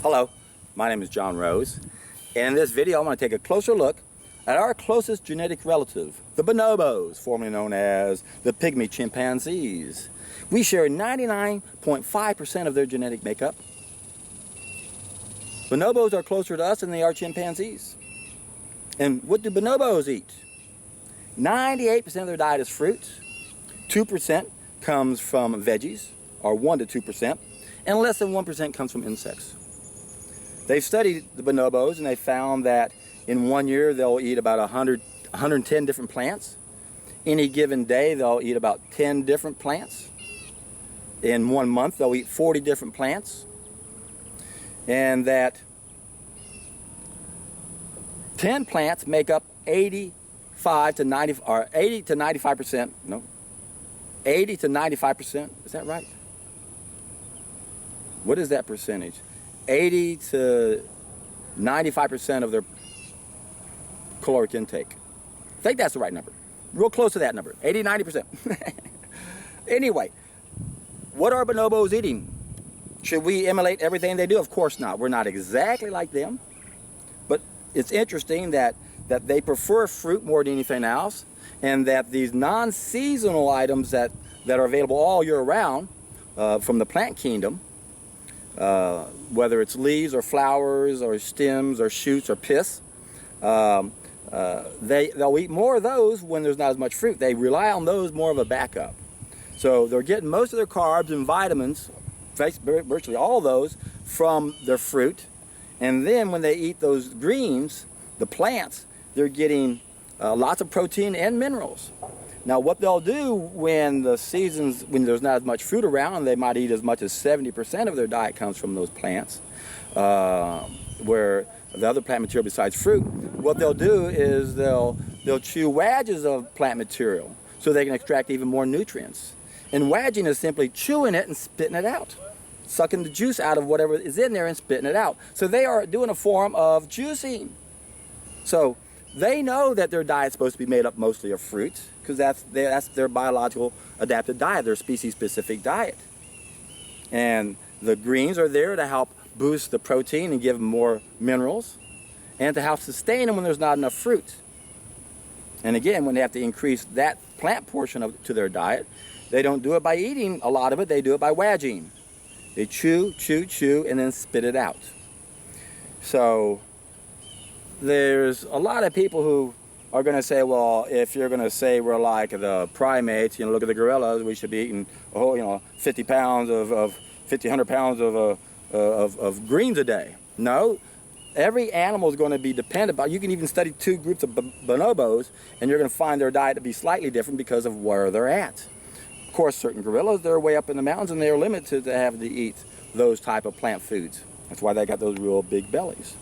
Hello, my name is John Rose, and in this video I'm going to take a closer look at our closest genetic relative, the bonobos, formerly known as the pygmy chimpanzees. We share 99.5% of their genetic makeup. Bonobos are closer to us than they are chimpanzees. And what do bonobos eat? 98% of their diet is fruit, 2% comes from veggies, or 1 to 2%, and less than 1% comes from insects. They've studied the bonobos and they found that in 1 year they'll eat about 110 different plants. Any given day they'll eat about 10 different plants. In 1 month they'll eat 40 different plants. And that 10 plants make up 85 to 90 or 80 to 95%. No, 80 to 95%. Is that right? What is that percentage? 80 to 95% of their caloric intake. I think that's the right number. Real close to that number. 80, 90%. Anyway, what are bonobos eating? Should we emulate everything they do? Of course not. We're not exactly like them. But it's interesting that they prefer fruit more than anything else, and that these non-seasonal items that are available all year round from the plant kingdom, whether it's leaves or flowers or stems or shoots or pith, they'll eat more of those when there's not as much fruit. They rely on those more of a backup. So they're getting most of their carbs and vitamins, virtually all those, from their fruit. And then when they eat those greens, the plants, they're getting lots of protein and minerals. Now what they'll do when when there's not as much fruit around, they might eat as much as 70% of their diet comes from those plants, where the other plant material besides fruit. What they'll do is they'll chew wedges of plant material so they can extract even more nutrients. And wedging is simply chewing it and spitting it out, sucking the juice out of whatever is in there and spitting it out. So they are doing a form of juicing. So they know that their diet's supposed to be made up mostly of fruits, because that's their biological adapted diet, their species-specific diet. And the greens are there to help boost the protein and give them more minerals, and to help sustain them when there's not enough fruit. And again, when they have to increase that plant portion to their diet, they don't do it by eating a lot of it, they do it by wedging. They chew, chew, chew, and then spit it out. So there's a lot of people who are going to say, well, if you're going to say we're like the primates, look at the gorillas, we should be eating 50 pounds of 100 pounds of greens a day. No, every animal is going to be dependent you can even study 2 groups of bonobos and you're going to find their diet to be slightly different because of where they're at. Of course, certain gorillas, they're way up in the mountains and they're limited to have to eat those type of plant foods. That's why they got those real big bellies.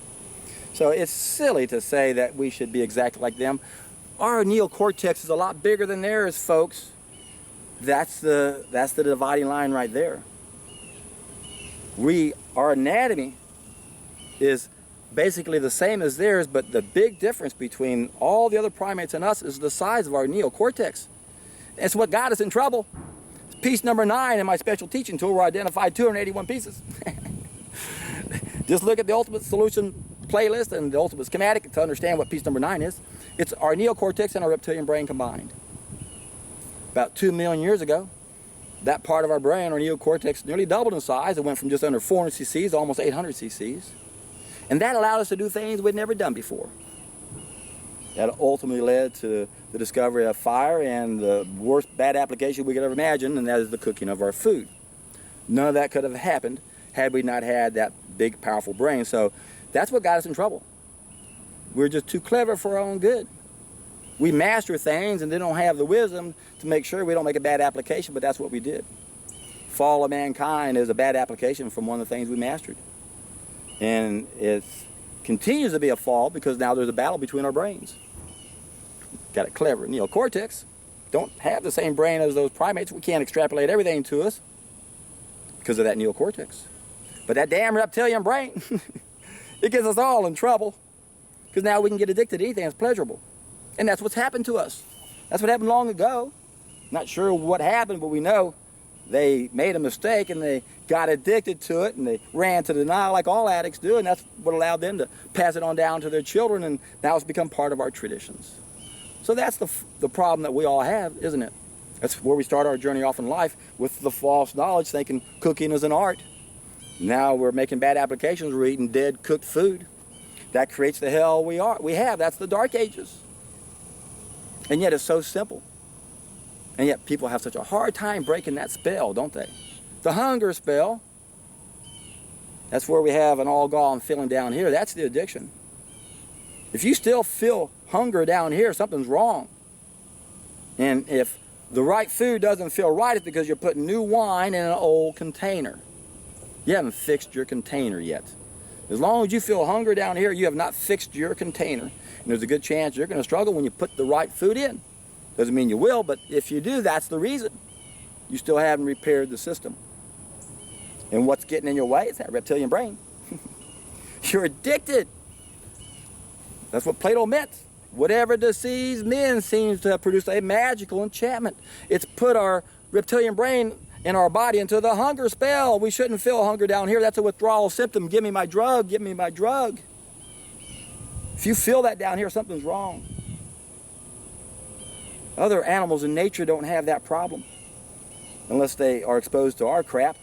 So it's silly to say that we should be exactly like them. Our neocortex is a lot bigger than theirs, folks. That's the dividing line right there. Our anatomy is basically the same as theirs, but the big difference between all the other primates and us is the size of our neocortex. It's what got us in trouble. It's piece number 9 in my special teaching tool where I identified 281 pieces. Just look at the ultimate solution playlist and the ultimate schematic to understand what piece number 9 is. It's our neocortex and our reptilian brain combined. About 2 million years ago, that part of our brain, our neocortex, nearly doubled in size. It went from just under 400 cc's to almost 800 cc's. And that allowed us to do things we'd never done before. That ultimately led to the discovery of fire and the worst bad application we could ever imagine, and that is the cooking of our food. None of that could have happened had we not had that big, powerful brain. So that's what got us in trouble. We're just too clever for our own good. We master things and they don't have the wisdom to make sure we don't make a bad application, but that's what we did. Fall of mankind is a bad application from one of the things we mastered. And it continues to be a fall because now there's a battle between our brains. Got a clever neocortex. Don't have the same brain as those primates. We can't extrapolate everything to us because of that neocortex. But that damn reptilian brain, it gets us all in trouble because now we can get addicted to anything that's pleasurable. And that's what's happened to us. That's what happened long ago. Not sure what happened, but we know they made a mistake and they got addicted to it, and they ran to denial like all addicts do, and that's what allowed them to pass it on down to their children, and now it's become part of our traditions. So that's the problem that we all have, isn't it? That's where we start our journey off in life, with the false knowledge, thinking cooking is an art. Now we're making bad applications. We're eating dead, cooked food. That creates the hell we have. That's the Dark Ages. And yet it's so simple. And yet people have such a hard time breaking that spell, don't they? The hunger spell. That's where we have an all-gone feeling down here. That's the addiction. If you still feel hunger down here, something's wrong. And if the right food doesn't feel right, it's because you're putting new wine in an old container. You haven't fixed your container yet. As long as you feel hunger down here, you have not fixed your container. And there's a good chance you're going to struggle when you put the right food in. Doesn't mean you will, but if you do, that's the reason. You still haven't repaired the system. And what's getting in your way is that reptilian brain. You're addicted. That's what Plato meant. Whatever deceives men seems to have produced a magical enchantment. It's put our reptilian brain in our body into the hunger spell. We shouldn't feel hunger down here. That's a withdrawal symptom. Give me my drug. Give me my drug. If you feel that down here, something's wrong. Other animals in nature don't have that problem unless they are exposed to our crap.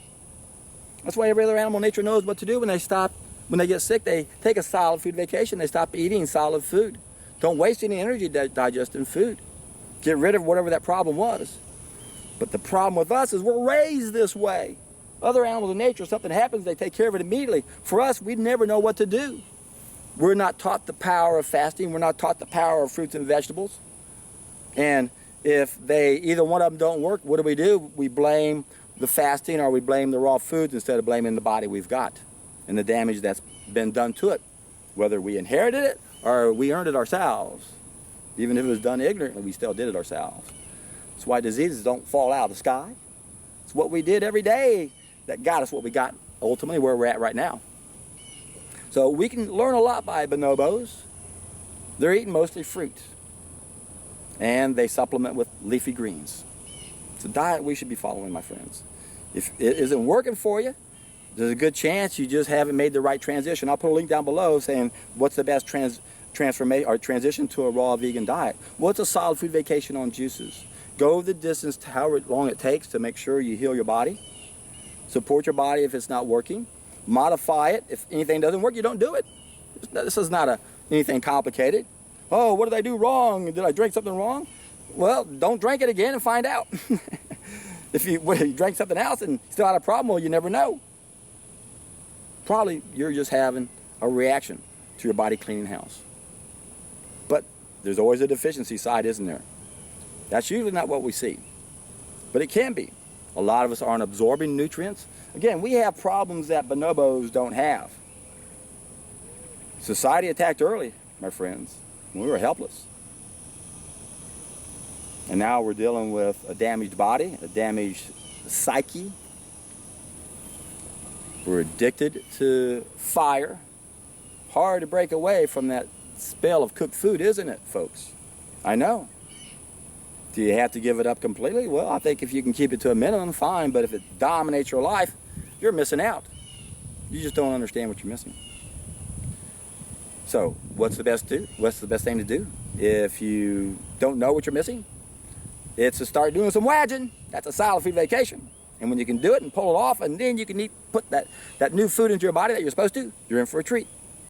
That's why every other animal in nature knows what to do when they get sick. They take a solid food vacation. They stop eating solid food. Don't waste any energy digesting food. Get rid of whatever that problem was. But the problem with us is we're raised this way. Other animals in nature, something happens, they take care of it immediately. For us, we never know what to do. We're not taught the power of fasting. We're not taught the power of fruits and vegetables. And if either one of them don't work, what do? We blame the fasting, or we blame the raw foods instead of blaming the body we've got and the damage that's been done to it. Whether we inherited it or we earned it ourselves. Even if it was done ignorantly, we still did it ourselves. That's why diseases don't fall out of the sky. It's what we did every day that got us what we got, ultimately where we're at right now. So we can learn a lot by bonobos. They're eating mostly fruit. And they supplement with leafy greens. It's a diet we should be following, my friends. If it isn't working for you, there's a good chance you just haven't made the right transition. I'll put a link down below saying what's the best transformation or transition to a raw vegan diet. What's a solid food vacation on juices? Go the distance to how long it takes to make sure you heal your body. Support your body if it's not working. Modify it. If anything doesn't work, you don't do it. This is not anything complicated. Oh, what did I do wrong? Did I drink something wrong? Well, don't drink it again and find out. If you drank something else and still had a problem, well, you never know. Probably you're just having a reaction to your body cleaning house. But there's always a deficiency side, isn't there? That's usually not what we see. But it can be. A lot of us aren't absorbing nutrients. Again, we have problems that bonobos don't have. Society attacked early, my friends. We were helpless. And now we're dealing with a damaged body, a damaged psyche. We're addicted to fire. Hard to break away from that spell of cooked food, isn't it, folks? I know. Do you have to give it up completely? Well, I think if you can keep it to a minimum, fine. But if it dominates your life, you're missing out. You just don't understand what you're missing. So, what's the best thing to do? If you don't know what you're missing, it's to start doing some wedging. That's a solid food vacation. And when you can do it and pull it off, and then you can put that new food into your body that you're supposed to, you're in for a treat.